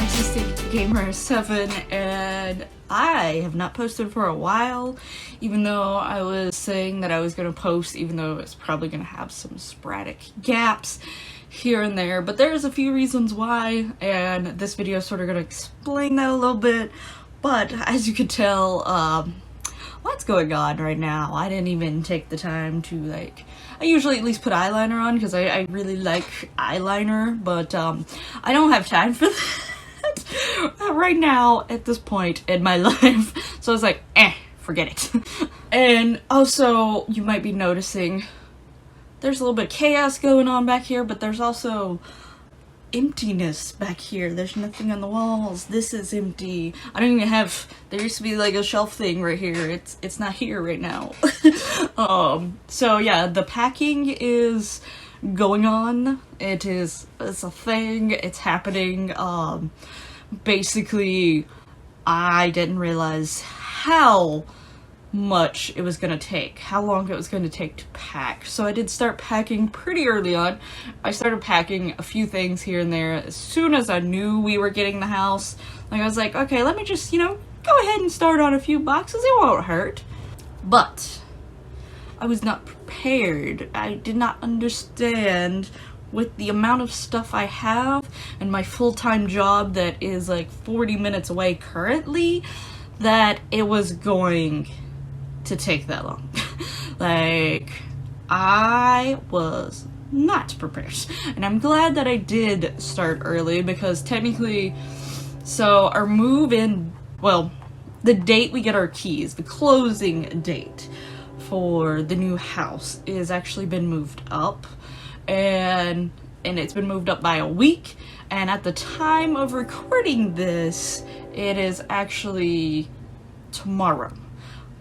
Artistic Gamer 7, and I have not posted for a while, even though I was saying that I was going to post, even though it's probably going to have some sporadic gaps here and there, but there's a few reasons why, and this video is sort of going to explain that a little bit. But as you can tell, what's going on right now? I didn't even take the time to, I usually at least put eyeliner on because I really like eyeliner, but I don't have time for that right now at this point in my life. So I was like, forget it. And also, you might be noticing there's a little bit of chaos going on back here, but there's also emptiness back here. There's nothing on the walls. This is empty. I don't even have, there used to be like a shelf thing right here. It's not here right now. So yeah, the packing is going on. It's a thing. It's happening. Basically, I didn't realize how much it was gonna take, how long it was gonna take to pack. So I did start packing pretty early on. I started packing a few things here and there as soon as I knew we were getting the house. Like, I was like, okay, let me just, go ahead and start on a few boxes. It won't hurt. But I was not prepared. I did not understand, with the amount of stuff I have and my full-time job that is like 40 minutes away currently, that it was going to take that long. Like, I was not prepared. And I'm glad that I did start early, because technically, so our move-in, well, the date we get our keys, the closing date for the new house is actually been moved up, and it's been moved up by a week, and at the time of recording this, it is actually tomorrow.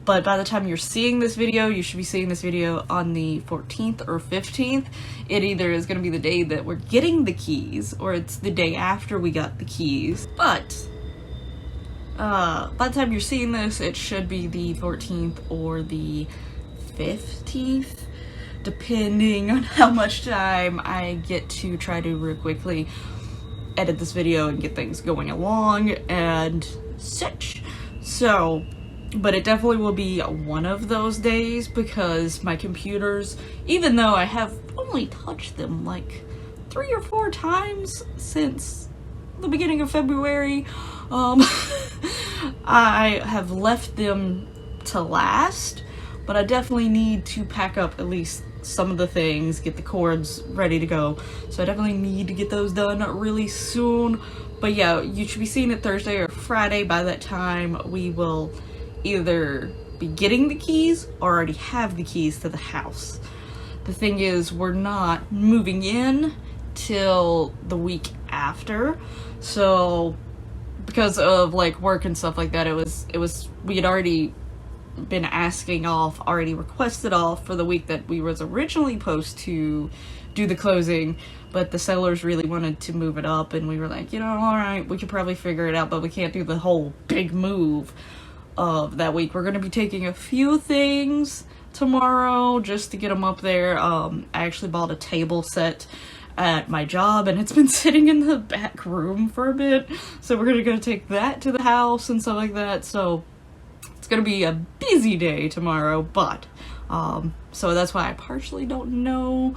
But by the time you're seeing this video, you should be seeing this video on the 14th or 15th. It either is going to be the day that we're getting the keys, or it's the day after we got the keys. But by the time you're seeing this, it should be the 14th or the 15th, depending on how much time I get to try to real quickly edit this video and get things going along and such. So, but it definitely will be one of those days, because my computers, even though I have only touched them like 3 or 4 times since the beginning of February, I have left them to last. But I definitely need to pack up at least some of the things, get the cords ready to go. So I definitely need to get those done really soon. But yeah, you should be seeing it Thursday or Friday. By that time, we will either be getting the keys or already have the keys to the house. The thing is, we're not moving in till the week after. So because of like work and stuff like that, we had already been asking off, already requested off for the week that we was originally supposed to do the closing, but the sellers really wanted to move it up, and we were like, alright, we could probably figure it out, but we can't do the whole big move of that week. We're going to be taking a few things tomorrow just to get them up there. I actually bought a table set at my job, and it's been sitting in the back room for a bit, so we're going to go take that to the house and stuff like that. So it's gonna be a busy day tomorrow, but so that's why I partially don't know.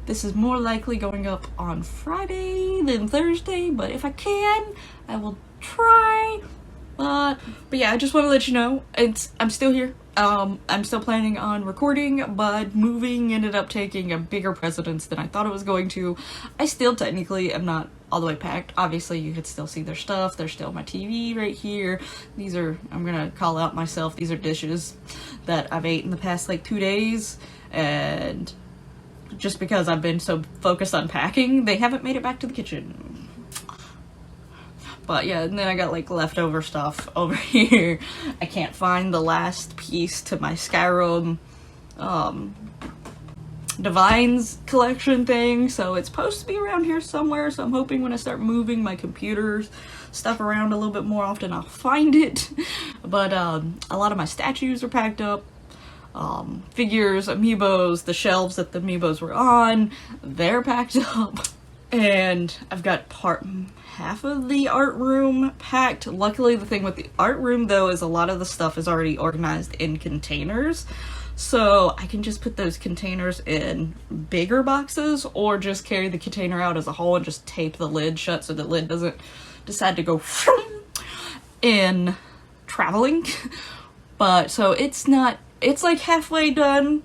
This is more likely going up on Friday than Thursday, but if I can, I will try. But yeah, I just want to let you know, I'm still here. I'm still planning on recording, but moving ended up taking a bigger precedence than I thought it was going to. I still technically am not all the way packed. Obviously, you could still see their stuff. There's still my TV right here. These are, I'm gonna call out myself, these are dishes that I've ate in the past like 2 days, and just because I've been so focused on packing, they haven't made it back to the kitchen. But yeah, and then I got like leftover stuff over here. I can't find the last piece to my Skyrim Divines collection thing, so it's supposed to be around here somewhere. So I'm hoping when I start moving my computer's stuff around a little bit more often, I'll find it. But a lot of my statues are packed up. Figures, amiibos, the shelves that the amiibos were on, they're packed up. and I've got half of the art room packed. Luckily, the thing with the art room though is a lot of the stuff is already organized in containers, so I can just put those containers in bigger boxes or just carry the container out as a whole and just tape the lid shut so the lid doesn't decide to go in traveling. But so it's like halfway done,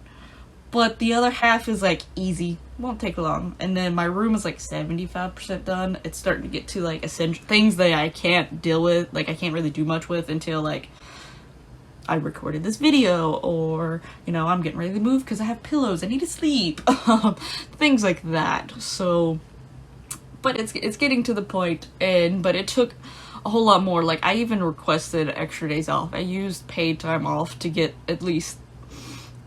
but the other half is like easy, won't take long. And then my room is like 75% done. It's starting to get to like essential things that I can't deal with, like I can't really do much with until like I recorded this video, or you know, I'm getting ready to move because I have pillows, I need to sleep. Things like that. So but it's getting to the point, but it took a whole lot more. Like I even requested extra days off. I used paid time off to get at least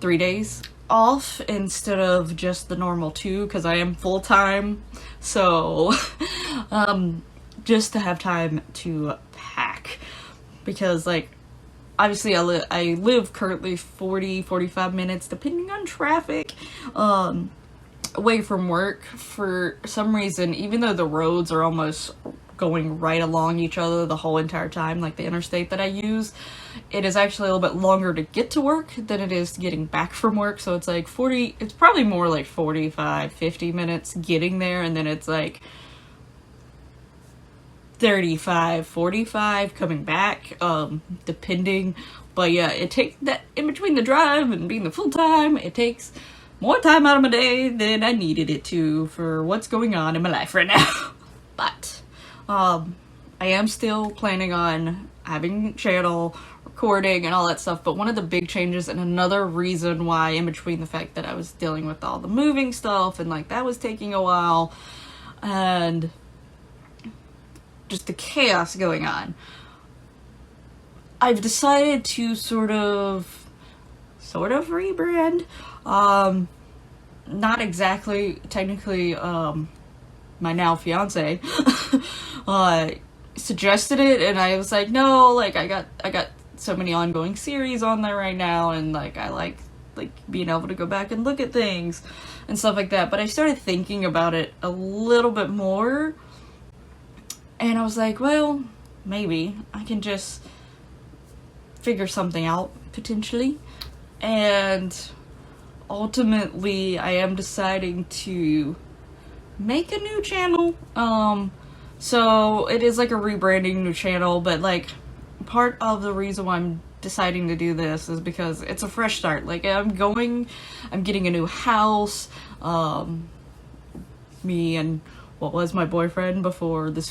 3 days off instead of just the normal 2, because I am full-time. So just to have time to pack, because like obviously I live currently 40-45 minutes depending on traffic away from work. For some reason, even though the roads are almost going right along each other the whole entire time, like the interstate that I use, it is actually a little bit longer to get to work than it is getting back from work. So it's like it's probably more like 45-50 minutes getting there, and then it's like 35-45 coming back, depending. But yeah, it takes that in between the drive and being the full time, it takes more time out of my day than I needed it to for what's going on in my life right now. But I am still planning on having channel, recording, and all that stuff. But one of the big changes, and another reason why, in between the fact that I was dealing with all the moving stuff and like that was taking a while, and just the chaos going on, I've decided to sort of rebrand. Not exactly, technically, my now fiance suggested it, and I was like, no, like I got so many ongoing series on there right now, and like I like being able to go back and look at things and stuff like that. But I started thinking about it a little bit more, and I was like, well, maybe I can just figure something out potentially. And ultimately I am deciding to make a new channel. So it is like a rebranding new channel, but like part of the reason why I'm deciding to do this is because it's a fresh start. Like I'm getting a new house. Me and what was my boyfriend before this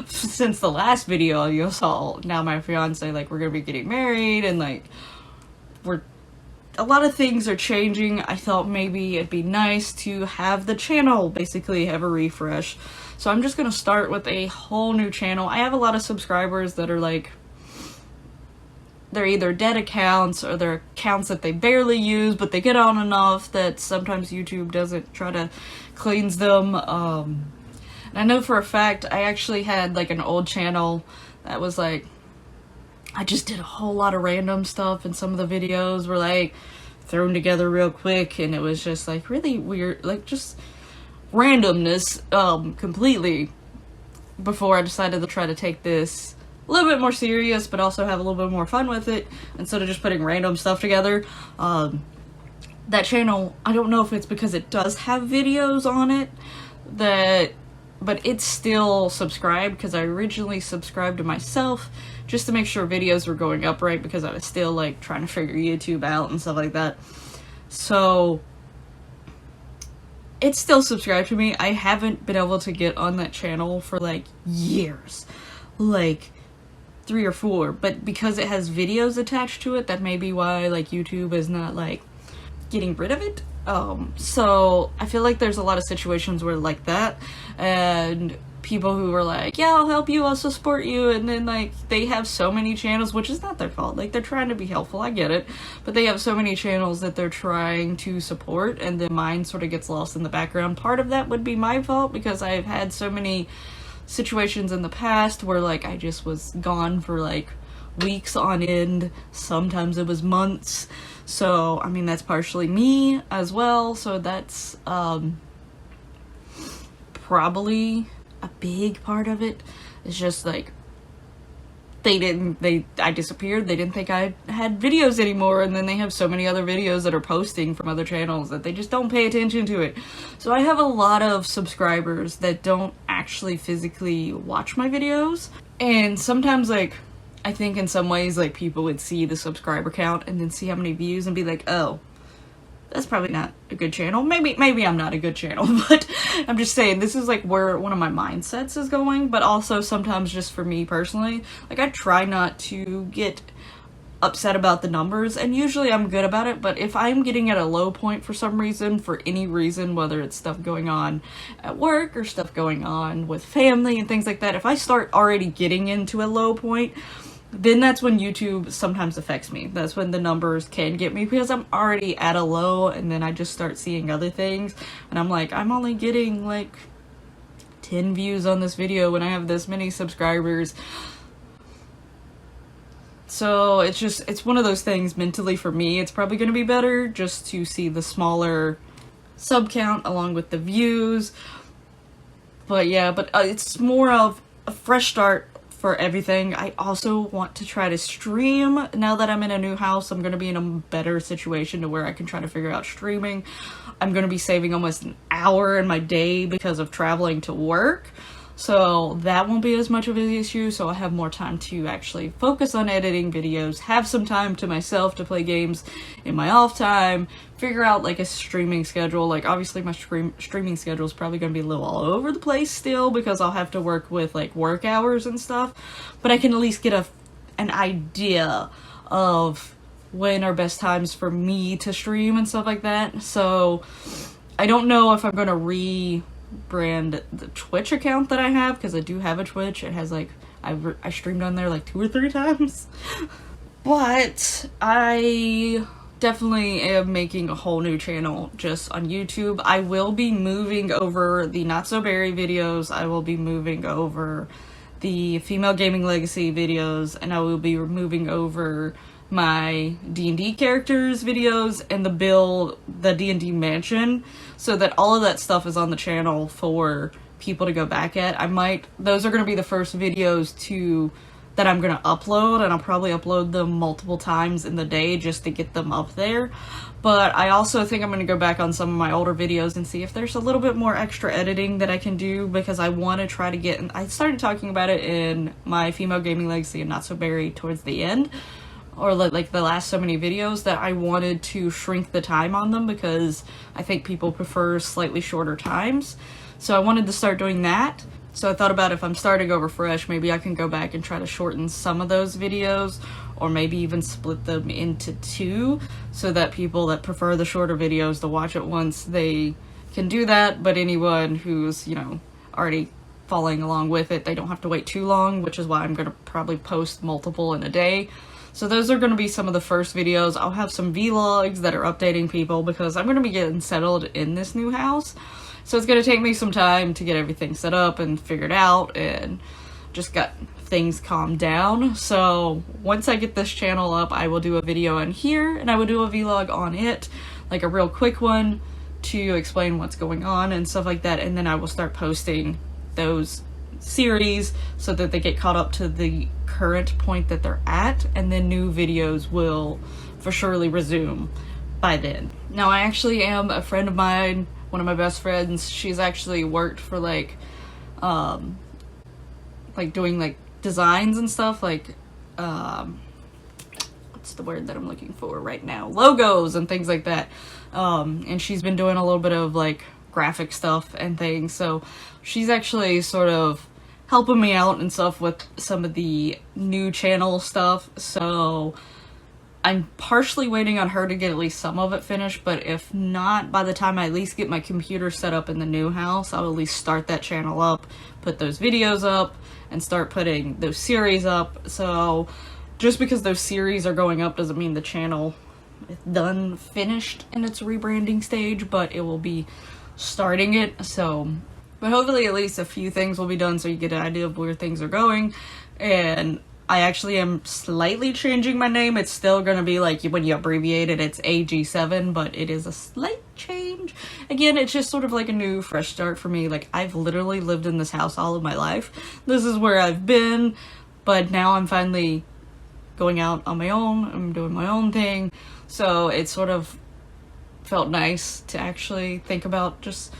since the last video you saw, now my fiance, like we're gonna be getting married, and like a lot of things are changing. I thought maybe it'd be nice to have the channel basically have a refresh. So I'm just gonna start with a whole new channel. I have a lot of subscribers that are like, they're either dead accounts or they're accounts that they barely use, but they get on enough that sometimes YouTube doesn't try to cleanse them. And I know for a fact I actually had like an old channel that was like, I just did a whole lot of random stuff, and some of the videos were like thrown together real quick, and it was just like really weird, like just randomness completely, before I decided to try to take this a little bit more serious but also have a little bit more fun with it instead of just putting random stuff together. That channel, I don't know if it's because it does have videos on it but it's still subscribed, because I originally subscribed to myself just to make sure videos were going up right, because I was still like trying to figure YouTube out and stuff like that. So it's still subscribed to me. I haven't been able to get on that channel for like years, like 3 or 4, but because it has videos attached to it, that may be why like YouTube is not like getting rid of it. So I feel like there's a lot of situations where like that, and people who are like, yeah, I'll help you, I'll support you, and then like they have so many channels, which is not their fault, like they're trying to be helpful, I get it, but they have so many channels that they're trying to support, and then mine sort of gets lost in the background. Part of that would be my fault, because I've had so many situations in the past where like I just was gone for like weeks on end, sometimes it was months. So I mean, that's partially me as well, so that's probably a big part of it. It's just like I disappeared. They didn't think I had videos anymore, and then they have so many other videos that are posting from other channels that they just don't pay attention to it. So I have a lot of subscribers that don't actually physically watch my videos, and sometimes, like, I think in some ways, like, people would see the subscriber count and then see how many views and be like, oh, that's probably not a good channel. Maybe I'm not a good channel, but I'm just saying this is like where one of my mindsets is going. But also sometimes just for me personally, like, I try not to get upset about the numbers, and usually I'm good about it. But if I'm getting at a low point for some reason, for any reason, whether it's stuff going on at work or stuff going on with family and things like that, if I start already getting into a low point, then that's when YouTube sometimes affects me. That's when the numbers can get me, because I'm already at a low, and then I just start seeing other things and I'm like, I'm only getting like 10 views on this video when I have this many subscribers. So it's one of those things mentally for me. It's probably going to be better just to see the smaller sub count along with the views. But yeah, it's more of a fresh start for everything. I also want to try to stream. Now that I'm in a new house, I'm going to be in a better situation to where I can try to figure out streaming. I'm going to be saving almost an hour in my day because of traveling to work. So that won't be as much of an issue, so I'll have more time to actually focus on editing videos, have some time to myself to play games in my off time, figure out like a streaming schedule. Like, obviously my streaming schedule is probably going to be a little all over the place still, because I'll have to work with like work hours and stuff, but I can at least get an idea of when are best times for me to stream and stuff like that. So I don't know if I'm going to rebrand the Twitch account that I have, because I do have a Twitch. It has like, I streamed on there like 2 or 3 times. But I definitely am making a whole new channel just on YouTube. I will be moving over the Not So Berry videos. I will be moving over the Female Gaming Legacy videos, and I will be moving over my D&D characters videos and the D&D mansion, so that all of that stuff is on the channel for people to go back at. Those are going to be the first videos that I'm going to upload, and I'll probably upload them multiple times in the day just to get them up there. But I also think I'm going to go back on some of my older videos and see if there's a little bit more extra editing that I can do, because I want to try to get, and I started talking about it in my Female Gaming Legacy and Not So Berry towards the end, or like the last so many videos, that I wanted to shrink the time on them, because I think people prefer slightly shorter times. So I wanted to start doing that. So I thought about, if I'm starting over fresh, maybe I can go back and try to shorten some of those videos, or maybe even split them into 2, so that people that prefer the shorter videos to watch it once, they can do that. But anyone who's, already following along with it, they don't have to wait too long, which is why I'm going to probably post multiple in a day. So those are going to be some of the first videos. I'll have some vlogs that are updating people, because I'm going to be getting settled in this new house. So it's going to take me some time to get everything set up and figured out, and just got things calmed down. So once I get this channel up, I will do a video on here, and I will do a vlog on it, like a real quick one to explain what's going on and stuff like that. And then I will start posting those series so that they get caught up to the current point that they're at, and then new videos will for surely resume by then. Now, I actually am a friend of mine, one of my best friends. She's actually worked for like doing like designs and stuff, like what's the word that I'm looking for right now, logos and things like that, and she's been doing a little bit of like graphic stuff and things. So she's actually sort of helping me out and stuff with some of the new channel stuff. So I'm partially waiting on her to get at least some of it finished, but if not, by the time I at least get my computer set up in the new house, I'll at least start that channel up, put those videos up, and start putting those series up. So just because those series are going up doesn't mean the channel is done, finished in its rebranding stage, but it will be starting it. So, but hopefully at least a few things will be done so you get an idea of where things are going. And I actually am slightly changing my name. It's still going to be like when you abbreviate it, it's AG7, but it is a slight change change. Again, it's just sort of like a new fresh start for me. Like, I've literally lived in this house all of my life. This is where I've been, but now I'm finally going out on my own. I'm doing my own thing. So it sort of felt nice to actually think about just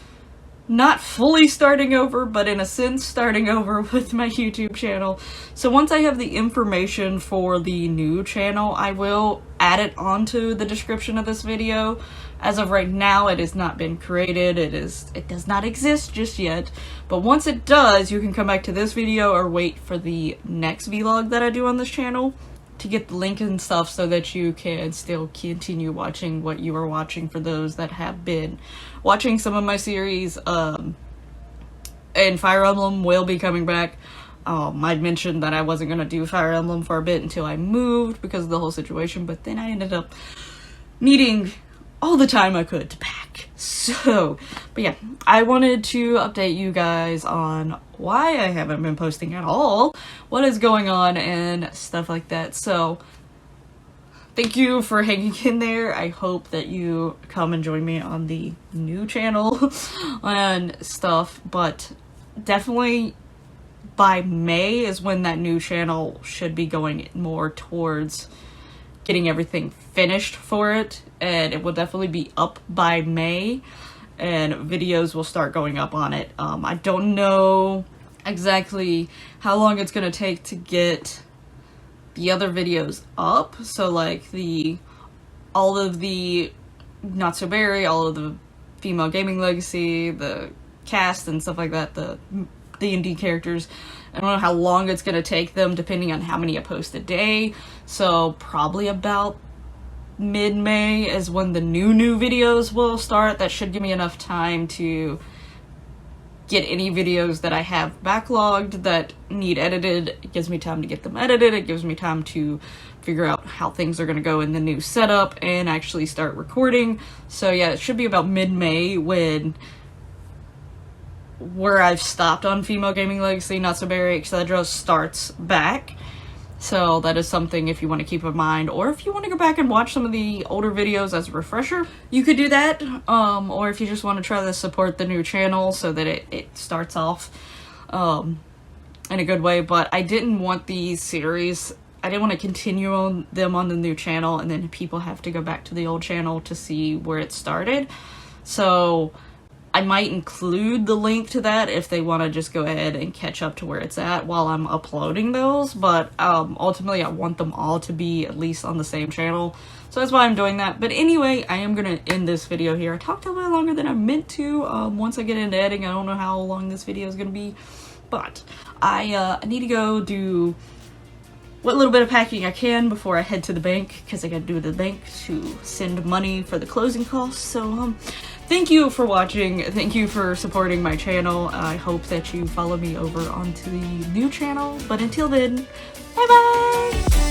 not fully starting over, but in a sense starting over with my YouTube channel. So once I have the information for the new channel, I will add it onto the description of this video. As of right now, it has not been created. It does not exist just yet. But once it does, you can come back to this video or wait for the next vlog that I do on this channel to get the link and stuff so that you can still continue watching what you are watching for those that have been watching some of my series. And Fire Emblem will be coming back. I'd mentioned that I wasn't going to do Fire Emblem for a bit until I moved because of the whole situation, but then I ended up needing all the time I could to pack. So, but yeah, I wanted to update you guys on why I haven't been posting at all, what is going on, and stuff like that. So, thank you for hanging in there. I hope that you come and join me on the new channel and stuff, but definitely by May is when that new channel should be going more towards getting everything finished for it, and it will definitely be up by May, and videos will start going up on it. I don't know exactly how long it's gonna take to get the other videos up, so like all of the Not So Berry, all of the Female Gaming Legacy, the cast and stuff like that, the D&D characters. I don't know how long it's gonna take them depending on how many I post a day, so probably about mid-May is when the new videos will start. That should give me enough time to get any videos that I have backlogged that need edited. It gives me time to get them edited. It gives me time to figure out how things are going to go in the new setup and actually start recording. So yeah, it should be about mid-May when where I've stopped on Female Gaming Legacy, Not So Berry, etc. starts back. So that is something if you want to keep in mind, or if you want to go back and watch some of the older videos as a refresher, you could do that. Or if you just want to try to support the new channel so that it starts off in a good way. But I didn't want these series, I didn't want to continue on them on the new channel and then people have to go back to the old channel to see where it started. So I might include the link to that if they want to just go ahead and catch up to where it's at while I'm uploading those, but ultimately I want them all to be at least on the same channel, so that's why I'm doing that. But anyway, I am going to end this video here. I talked a little longer than I meant to. Once I get into editing, I don't know how long this video is going to be, but I need to go do what little bit of packing I can before I head to the bank, because I gotta do the bank to send money for the closing costs. So thank you for watching, thank you for supporting my channel. I hope that you follow me over onto the new channel, but until then, bye bye!